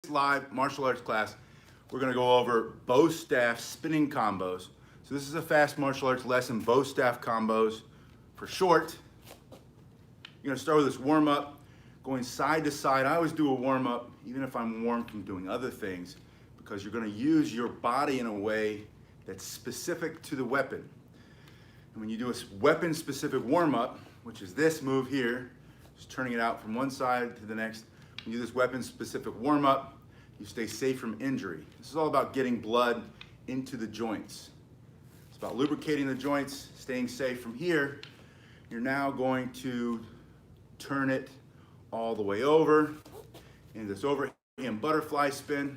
live martial arts class, we're going to go over bow staff spinning combos. So this is a fast martial arts lesson, bow staff combos for short. You're going to start with this warm up, going side to side. I always do a warm up, even if I'm warm from doing other things, because you're going to use your body in a way that's specific to the weapon. And when you do a weapon specific warm up, which is this move here, just turning it out from one side to the next, when you do this weapon specific warm up, you stay safe from injury. This is all about getting blood into the joints. It's about lubricating the joints, staying safe. From here, you're now going to turn it all the way over into this overhand butterfly spin.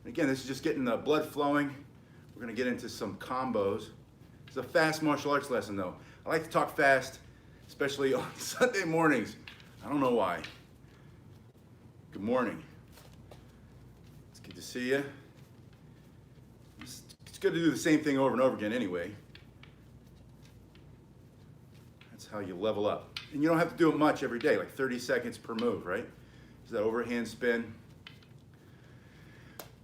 And again, this is just getting the blood flowing. We're gonna get into some combos. It's a fast martial arts lesson though. I like to talk fast, especially on Sunday mornings. I don't know why. Good morning. It's good to see you. It's good to do the same thing over and over again anyway. That's how you level up. And you don't have to do it much every day, like 30 seconds per move, right? Is that overhand spin.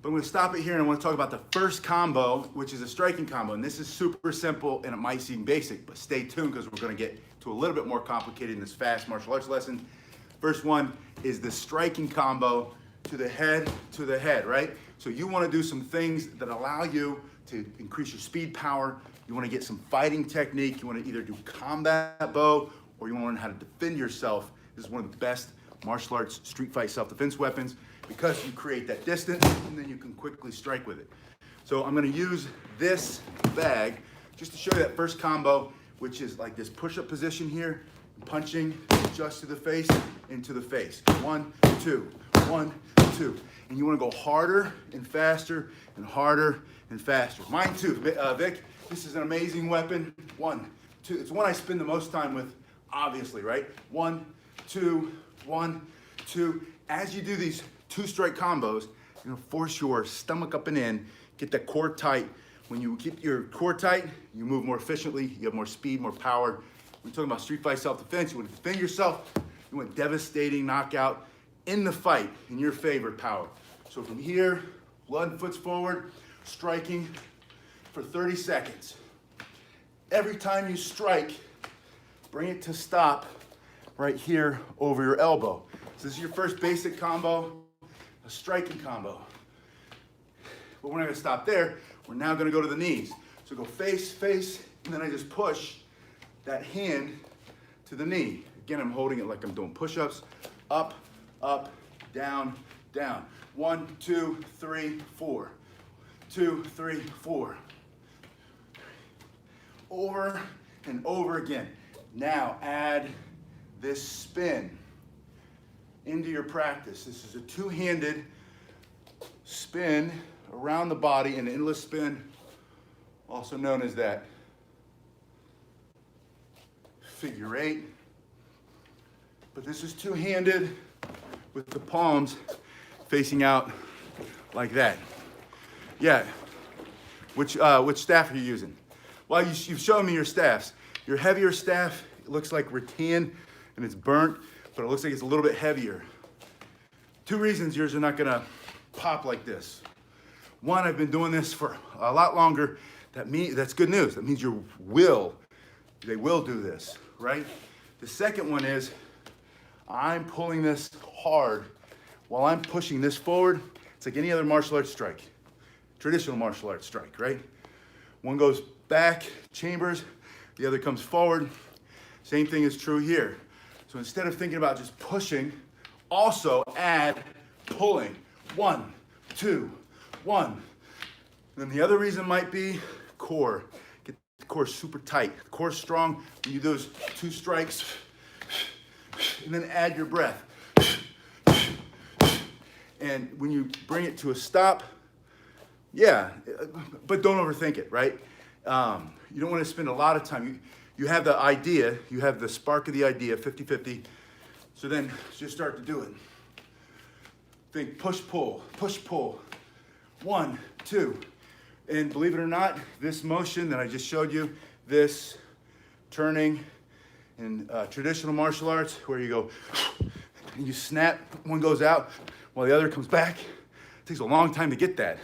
But I'm gonna stop it here and I wanna talk about the first combo, which is a striking combo. And this is super simple and it might seem basic, but stay tuned because we're gonna get to a little bit more complicated in this fast martial arts lesson. First one is the striking combo to the head, right? So you wanna do some things that allow you to increase your speed, power. You wanna get some fighting technique. You wanna either do combat bow or you wanna learn how to defend yourself. This is one of the best martial arts street fight self-defense weapons because you create that distance and then you can quickly strike with it. So I'm gonna use this bag just to show you that first combo, which is like this push-up position here, punching just to the face, into the face. 1, 2, 1, 2. And you wanna go harder and faster and harder and faster. Mine too, Vic, this is an amazing weapon. 1, 2, it's the one I spend the most time with, obviously, right? 1, 2, 1, 2. As you do these two strike combos, you're gonna force your stomach up and in, get that core tight. When you keep your core tight, you move more efficiently, you have more speed, more power. When you're talking about street fight self-defense, you want to defend yourself, you want devastating knockout in the fight, in your favor power. So from here, blood and foot's forward, striking for 30 seconds. Every time you strike, bring it to stop right here over your elbow. So this is your first basic combo, a striking combo. But we're not gonna stop there. We're now gonna go to the knees. So go face, face, and then I just push that hand to the knee. Again, I'm holding it like I'm doing push-ups. Up, up, down, down. 1, 2, 3, 4. 2, 3, 4. Over and over again. Now add this spin into your practice. This is a two-handed spin around the body, an endless spin, also known as that figure 8. But this is two-handed with the palms facing out like that. Yeah, which staff are you using? Well, you've shown me your staffs. Your heavier staff, it looks like rattan and it's burnt, but it looks like it's a little bit heavier. 2 reasons yours are not gonna pop like this. One, I've been doing this for a lot longer. That's good news. That means they will do this, right? The second one is, I'm pulling this hard while I'm pushing this forward. It's like any other martial arts strike, traditional martial arts strike, right? One goes back, chambers, the other comes forward. Same thing is true here. So instead of thinking about just pushing, also add pulling. 1, 2, 1. And then the other reason might be core. Get the core super tight. The core's strong when you do those 2 strikes. And then add your breath. And when you bring it to a stop, yeah, but don't overthink it, right? You don't want to spend a lot of time. You have the idea, you have the spark of the idea, 50-50. So then just start to do it. Think push, pull, push, pull. 1, 2. And believe it or not, this motion that I just showed you, this turning in traditional martial arts, where you go and you snap, one goes out, while the other comes back. It takes a long time to get that.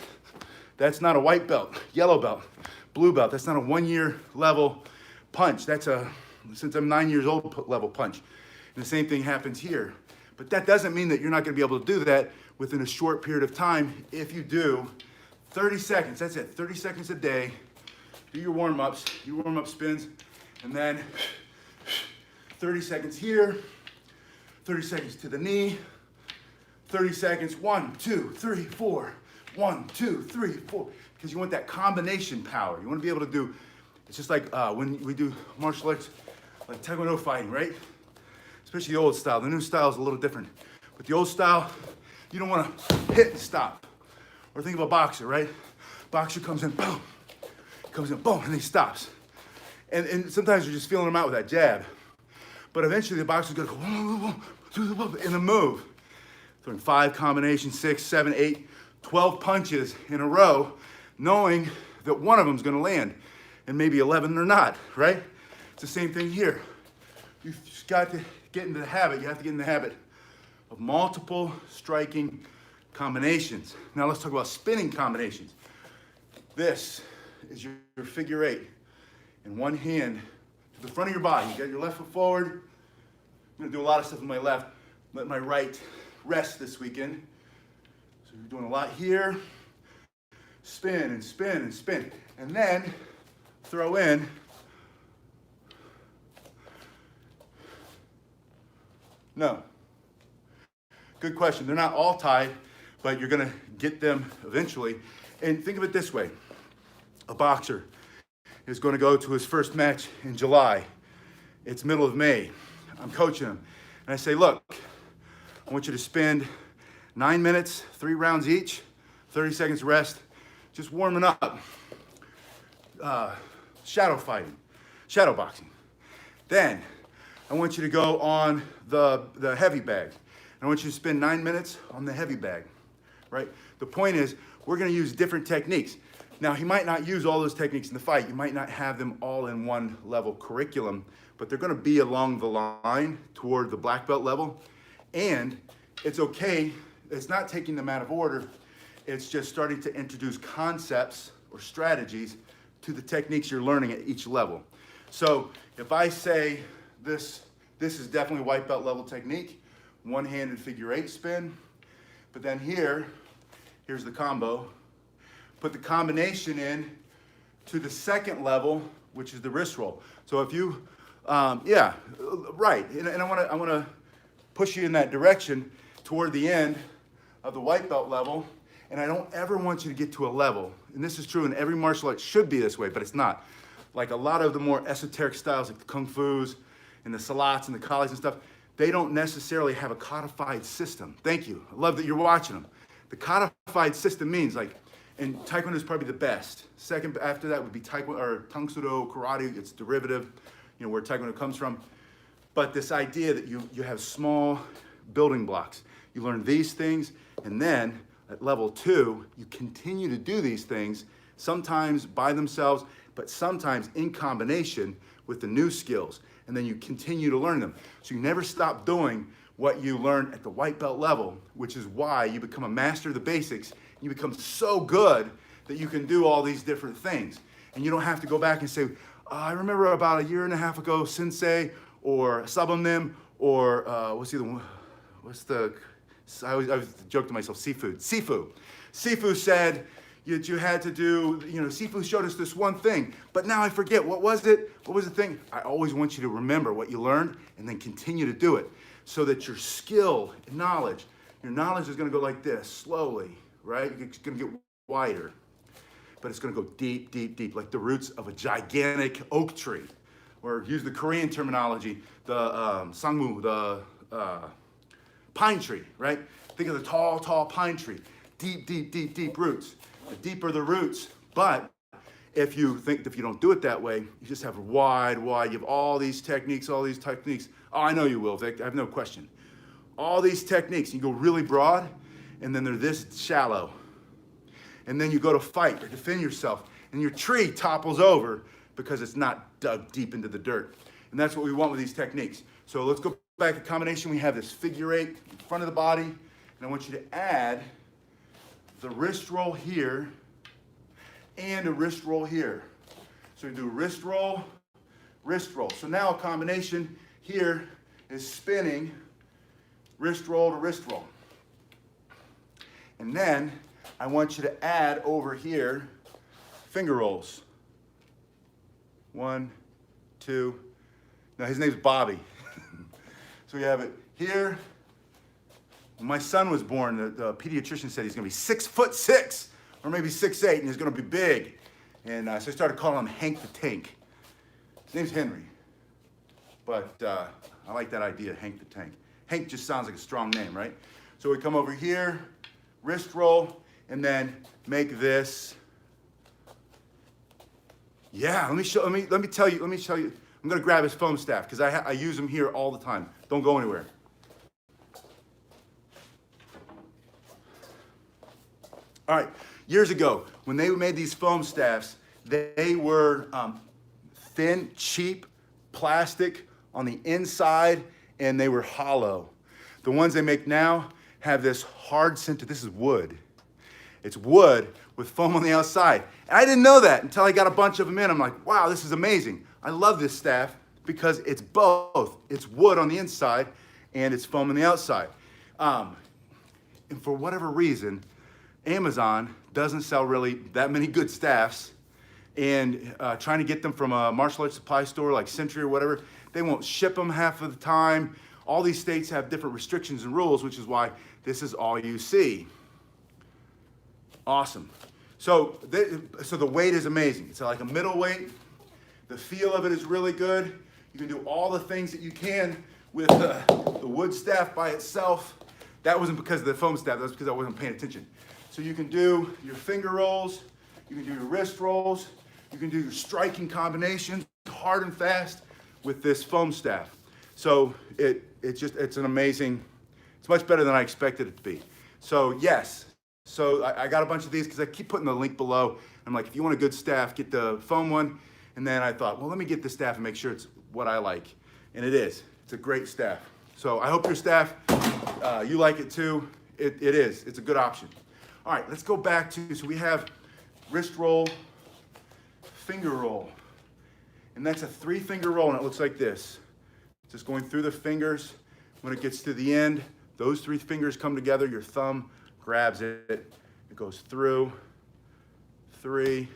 That's not a white belt, yellow belt, blue belt. That's not a 1 year level punch. That's a, since I'm 9 years old, level punch. And the same thing happens here. But that doesn't mean that you're not gonna be able to do that within a short period of time. If you do 30 seconds, that's it, 30 seconds a day. Do your warm-ups, your warm-up spins, and then 30 seconds here, 30 seconds to the knee, 30 seconds, 1, 2, 3, 4, 1, 2, 3, 4, because you want that combination power. You want to be able to do, it's just like when we do martial arts, like Taekwondo fighting, right? Especially the old style. The new style is a little different. But the old style, you don't want to hit and stop. Or think of a boxer, right? Boxer comes in, boom. Comes in, boom, and he stops. And sometimes you're just feeling him out with that jab. But eventually the boxer's gonna go, whoa, whoa, whoa, whoa, in the move. Throwing 5 combinations, 6, 7, 8, 12 punches in a row, knowing that one of them's gonna land, and maybe 11 or not, right? It's the same thing here. You've just got to get into the habit, you have to get in the habit of multiple striking combinations. Now let's talk about spinning combinations. This is your figure 8. In one hand to the front of your body. You got your left foot forward. I'm gonna do a lot of stuff with my left. Let my right rest this weekend. So you're doing a lot here. Spin and spin and spin. And then throw in no. Good question. They're not all tied, but you're gonna get them eventually. And think of it this way. A boxer is going to go to his first match in July. It's middle of May. I'm coaching him. And I say, look, I want you to spend 9 minutes, 3 rounds each, 30 seconds rest, just warming up. Shadow fighting, shadow boxing. Then I want you to go on the heavy bag. I want you to spend 9 minutes on the heavy bag, right? The point is, we're going to use different techniques. Now, he might not use all those techniques in the fight. You might not have them all in one level curriculum, but they're gonna be along the line toward the black belt level. And it's okay, it's not taking them out of order. It's just starting to introduce concepts or strategies to the techniques you're learning at each level. So if I say this is definitely white belt level technique, one-handed figure 8 spin, but then here's the combo. Put the combination in to the second level, which is the wrist roll. So if you, yeah, right. And I wanna push you in that direction toward the end of the white belt level. And I don't ever want you to get to a level, and this is true in every martial art, should be this way, but it's not. Like a lot of the more esoteric styles, like the Kung Fu's and the Salats and the Kalis and stuff, they don't necessarily have a codified system. Thank you, I love that you're watching them. The codified system means like, and Taekwondo is probably the best. Second after that would be Taekwondo or Tang Soo Do, karate. It's derivative, you know, where Taekwondo comes from. But this idea that you have small building blocks. You learn these things, and then at level 2, you continue to do these things, sometimes by themselves, but sometimes in combination with the new skills. And then you continue to learn them. So you never stop doing what you learn at the white belt level, which is why you become a master of the basics. You become so good that you can do all these different things. And you don't have to go back and say, I remember about a year and a half ago, Sensei or Sabonim or I always joke to myself, Sifu. Sifu said that you had to do, Sifu showed us this one thing, but now I forget, what was it? What was the thing? I always want you to remember what you learned and then continue to do it so that your skill and knowledge, your knowledge is gonna go like this, slowly, right? It's gonna get wider, but it's gonna go deep, deep, deep, like the roots of a gigantic oak tree, or use the Korean terminology, the sangmu, the pine tree, right? Think of the tall, tall pine tree. Deep, deep, deep, deep roots. The deeper the roots, but if you don't do it that way, you just have wide, you have all these techniques. Oh, I know you will, Vic, I have no question. All these techniques, you go really broad, and then they're this shallow. And then you go to fight or defend yourself, and your tree topples over because it's not dug deep into the dirt. And that's what we want with these techniques. So let's go back to combination. We have this figure 8 in front of the body, and And I want you to add the wrist roll here and a wrist roll here. So you do wrist roll, wrist roll. So now a combination here is spinning wrist roll to wrist roll. And then I want you to add over here finger rolls. 1, 2. Now his name's Bobby. So we have it here. When my son was born, the pediatrician said he's gonna be 6'6", or maybe 6'8", and he's gonna be big. And so I started calling him Hank the Tank. His name's Henry. But I like that idea, Hank the Tank. Hank just sounds like a strong name, right? So we come over here, wrist roll, and then make this. Yeah, let me show you. I'm gonna grab his foam staff because I use them here all the time. Don't go anywhere. All right, years ago, when they made these foam staffs, they were thin, cheap, plastic on the inside, and they were hollow. The ones they make now have this hard center. This is wood. It's wood with foam on the outside. And I didn't know that until I got a bunch of them in. I'm like, wow, this is amazing. I love this staff because it's both. It's wood on the inside and it's foam on the outside. And for whatever reason, Amazon doesn't sell really that many good staffs. And trying to get them from a martial arts supply store like Century or whatever, they won't ship them half of the time. All these states have different restrictions and rules, which is why this is all you see. Awesome. So the weight is amazing. It's like a middle weight. The feel of it is really good. You can do all the things that you can with the wood staff by itself. That wasn't because of the foam staff. That was because I wasn't paying attention. So you can do your finger rolls. You can do your wrist rolls. You can do your striking combinations, hard and fast, with this foam staff. So it's an amazing, it's much better than I expected it to be. So yes, so I got a bunch of these because I keep putting the link below. I'm like, if you want a good staff, get the foam one. And then I thought, well, let me get the staff and make sure it's what I like. And it is. It's a great staff. So I hope your staff, you like it too. It is. It's a good option. All right, let's go back to, so we have wrist roll, finger roll. And that's a 3-finger roll, and it looks like this. Just going through the fingers. When it gets to the end, those 3 fingers come together. Your thumb grabs it. It goes through. 3.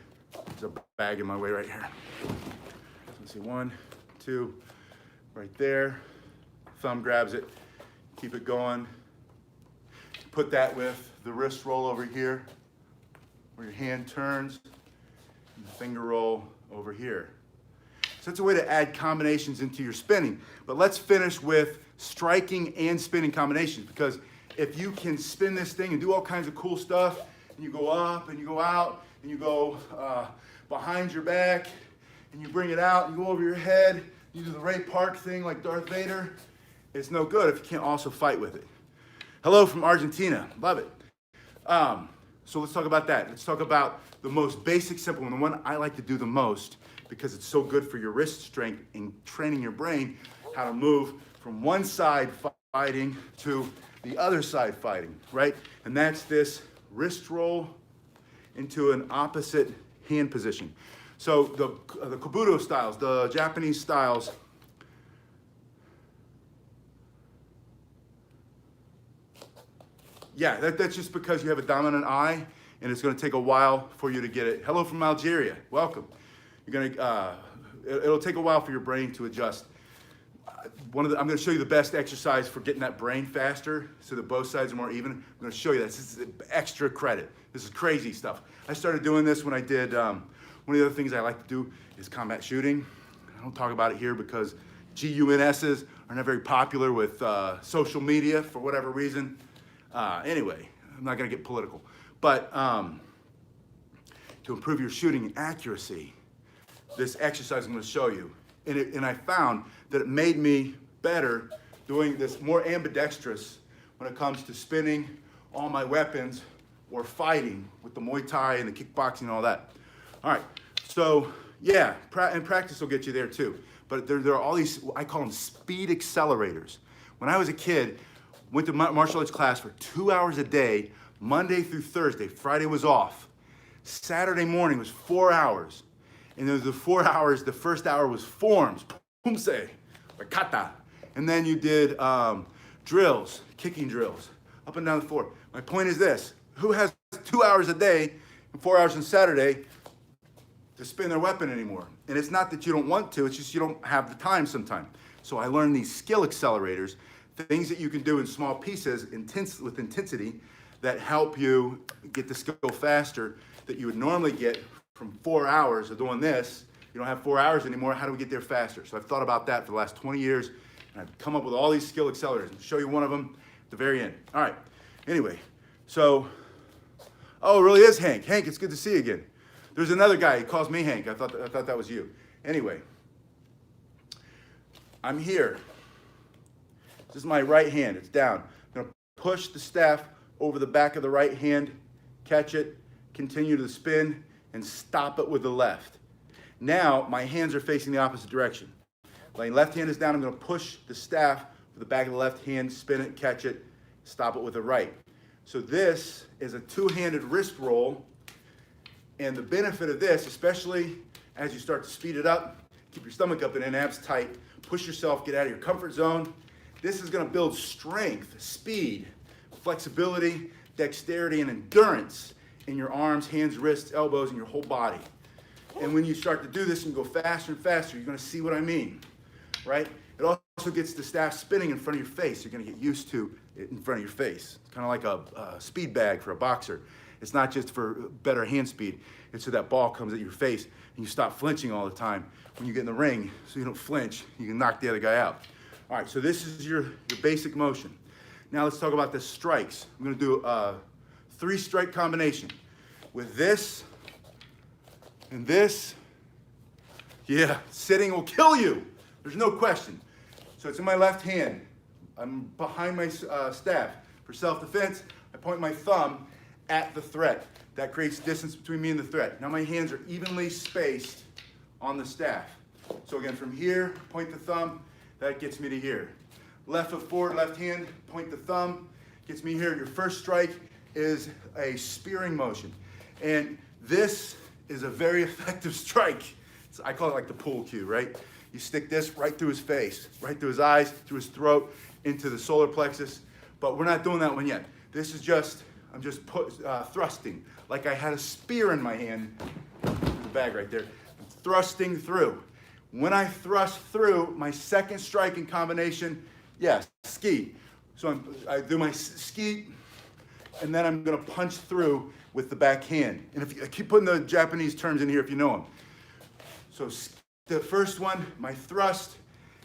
There's a bag in my way right here. Let's see, 1, 2, right there. Thumb grabs it. Keep it going. Put that with the wrist roll over here, where your hand turns, and the finger roll over here. So that's a way to add combinations into your spinning. But let's finish with striking and spinning combinations, because if you can spin this thing and do all kinds of cool stuff, and you go up and you go out, and you go behind your back, and you bring it out, and you go over your head, you do the Ray Park thing like Darth Vader, it's no good if you can't also fight with it. Hello from Argentina, love it. So let's talk about that. Let's talk about the most basic, simple one, the one I like to do the most because it's so good for your wrist strength and training your brain how to move from one side fighting to the other side fighting, right? And that's this wrist roll into an opposite hand position. So the Kobudo styles, the Japanese styles, yeah, that's just because you have a dominant eye, and it's going to take a while for you to get it. Hello from Algeria, welcome. You're gonna, it'll take a while for your brain to adjust. I'm going to show you the best exercise for getting that brain faster, so that both sides are more even. I'm going to show you that. This is extra credit. This is crazy stuff. I started doing this when I did. One of the other things I like to do is combat shooting. I don't talk about it here because GUNSs are not very popular with social media for whatever reason. Anyway, I'm not going to get political, but to improve your shooting accuracy, this exercise I'm going to show you, and I found that it made me better doing this, more ambidextrous when it comes to spinning all my weapons or fighting with the Muay Thai and the kickboxing and all that. All right, so yeah, and practice will get you there too. But there are all these, I call them speed accelerators. When I was a kid, Went to martial arts class for 2 hours a day, Monday through Thursday. Friday was off. Saturday morning was 4 hours. And there was the 4 hours, the first hour was forms, pumse, or kata. And then you did drills, kicking drills, up and down the floor. My point is this: who has 2 hours a day and 4 hours on Saturday to spin their weapon anymore? And it's not that you don't want to, it's just you don't have the time sometimes. So I learned these skill accelerators, things that you can do in small pieces with intensity that help you get the skill faster that you would normally get from 4 hours of doing this. You don't have 4 hours anymore. How do we get there faster? So I've thought about that for the last 20 years, and I've come up with all these skill accelerators. I'll show you one of them at the very end. All right. Anyway, so, oh, it really is Hank. Hank, it's good to see you again. There's another guy. He calls me Hank. I thought that was you. Anyway, I'm here. This is my right hand. It's down. I'm going to push the staff over the back of the right hand, catch it, continue to spin, and stop it with the left. Now, my hands are facing the opposite direction. My left hand is down. I'm going to push the staff with the back of the left hand, spin it, catch it, stop it with the right. So this is a two-handed wrist roll. And the benefit of this, especially as you start to speed it up, keep your stomach up and abs tight, push yourself, get out of your comfort zone. This is going to build strength, speed, flexibility, dexterity, and endurance in your arms, hands, wrists, elbows, and your whole body. And when you start to do this and go faster and faster, you're going to see what I mean, right? It also gets the staff spinning in front of your face. You're going to get used to it in front of your face. It's kind of like a speed bag for a boxer. It's not just for better hand speed. It's so that ball comes at your face and you stop flinching all the time when you get in the ring, so you don't flinch. You can knock the other guy out. All right, so this is your basic motion. Now let's talk about the strikes. I'm going to do a 3-strike combination with this and this. Yeah, sitting will kill you. There's no question. So it's in my left hand. I'm behind my staff. For self-defense, I point my thumb at the threat. That creates distance between me and the threat. Now my hands are evenly spaced on the staff. So again, from here, point the thumb, that gets me to here. Left foot forward, left hand, point the thumb, gets me here. Your first strike is a spearing motion. And this is a very effective strike. I call it like the pool cue, right? You stick this right through his face, right through his eyes, through his throat, into the solar plexus. But we're not doing that one yet. This is just, I'm just thrusting, like I had a spear in my hand, the bag right there, I'm thrusting through. When I thrust through, my second strike in combination, yes, ski. So I do my ski, and then I'm gonna punch through with the back hand. And I keep putting the Japanese terms in here if you know them. So the first one, my thrust,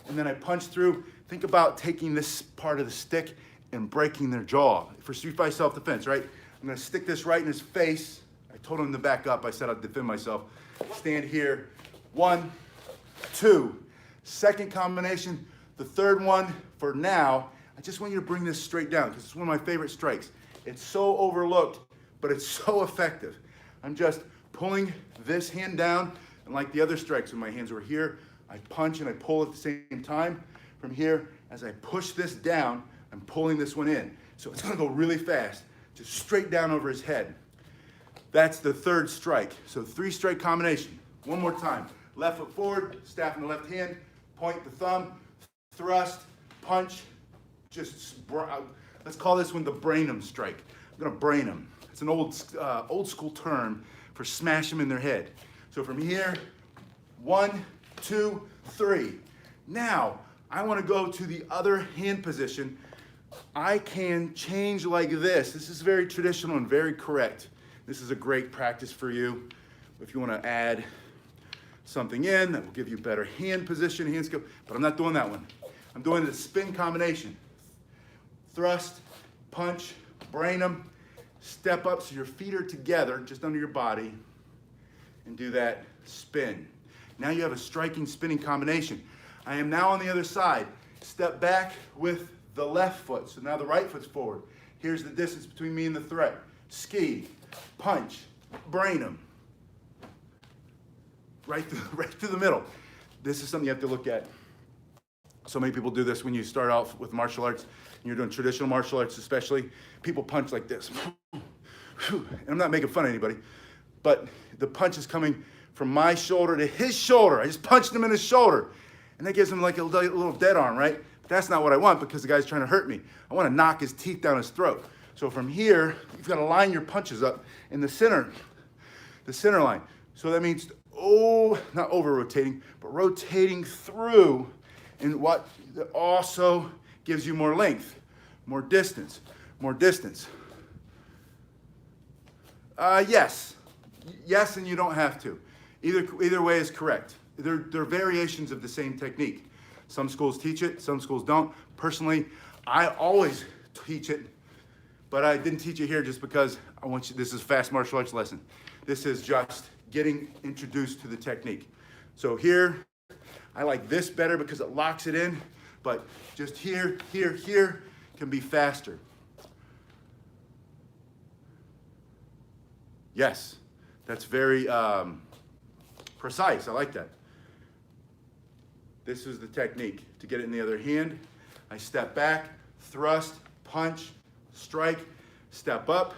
and then I punch through. Think about taking this part of the stick and breaking their jaw for street fight self-defense, right? I'm gonna stick this right in his face. I told him to back up. I said I'd defend myself. Stand here. 1, 2. Second combination. The third one, for now, I just want you to bring this straight down because it's one of my favorite strikes. It's so overlooked, but it's so effective. I'm just pulling this hand down, and like the other strikes when my hands were here, I punch and I pull at the same time. From here, as I push this down, I'm pulling this one in. So it's gonna go really fast, just straight down over his head. That's the third strike. So 3-strike combination. One more time. Left foot forward, staff in the left hand, point the thumb, thrust, punch, let's call this one the brain him strike. I'm gonna brain him. It's an old school term for smash them in their head. So from here, 1, 2, 3. Now, I wanna go to the other hand position. I can change like this. This is very traditional and very correct. This is a great practice for you. If you wanna add something in that will give you better hand position, hand skill, but I'm not doing that one. I'm doing the spin combination. Thrust, punch, brain them, step up so your feet are together just under your body, and do that spin. Now you have a striking spinning combination. I am now on the other side. Step back with the left foot. So now the right foot's forward. Here's the distance between me and the threat. Ski, punch, brain them. Right through the middle. This is something you have to look at. So many people do this when you start off with martial arts. you're doing traditional martial arts especially, people punch like this. And I'm not making fun of anybody, but the punch is coming from my shoulder to his shoulder. I just punched him in his shoulder. And that gives him like a little dead arm, right? But that's not what I want because the guy's trying to hurt me. I want to knock his teeth down his throat. So from here, you've got to line your punches up in the center line. So that means, not over rotating, but rotating through, and what also gives you more length, more distance. Yes, and you don't have to. Either way is correct. They're variations of the same technique. Some schools teach it, some schools don't. Personally, I always teach it, but I didn't teach it here just because I want you. This is a fast martial arts lesson. This is just getting introduced to the technique. So here, I like this better because it locks it in, but just here can be faster. Yes, that's very precise. I like that. This is the technique. To get it in the other hand, I step back, thrust, punch, strike, step up.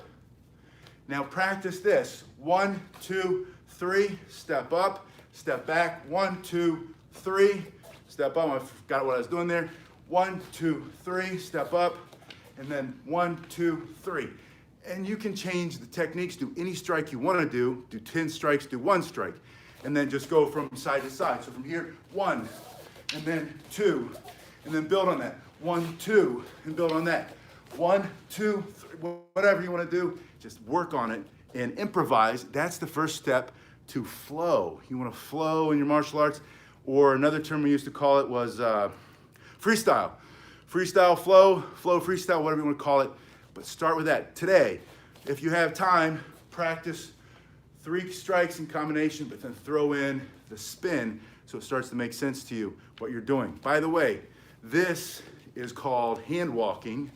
Now practice this. 1, 2, 3, step up, step back. 1, 2, 3, step up. I forgot what I was doing there. 1, 2, 3, step up, and then 1, 2, 3. And you can change the techniques, do any strike you want to do 10 strikes, do 1 strike, and then just go from side to side. So from here, 1, and then 2, and then build on that. 1, 2, and build on that. 1, 2, 3, whatever you want to do, just work on it and improvise. That's the first step to flow. You want to flow in your martial arts, or another term we used to call it was freestyle. Freestyle, flow, freestyle, whatever you want to call it. But start with that. Today, if you have time, practice 3 strikes in combination, but then throw in the spin so it starts to make sense to you what you're doing. By the way, this is called hand walking,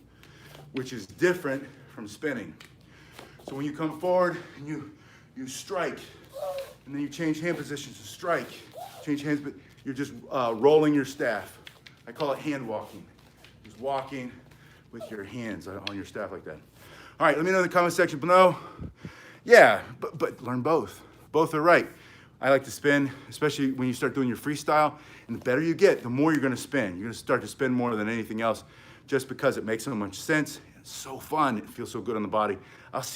which is different from spinning. So when you come forward and you strike, and then you change hand positions to strike, change hands, but you're just rolling your staff. I call it hand walking. Just walking with your hands on your staff like that. All right, let me know in the comment section below. Yeah, but learn both. Both are right. I like to spin, especially when you start doing your freestyle. And the better you get, the more you're going to spin. You're going to start to spin more than anything else just because it makes so much sense. It's so fun. It feels so good on the body. I'll see you.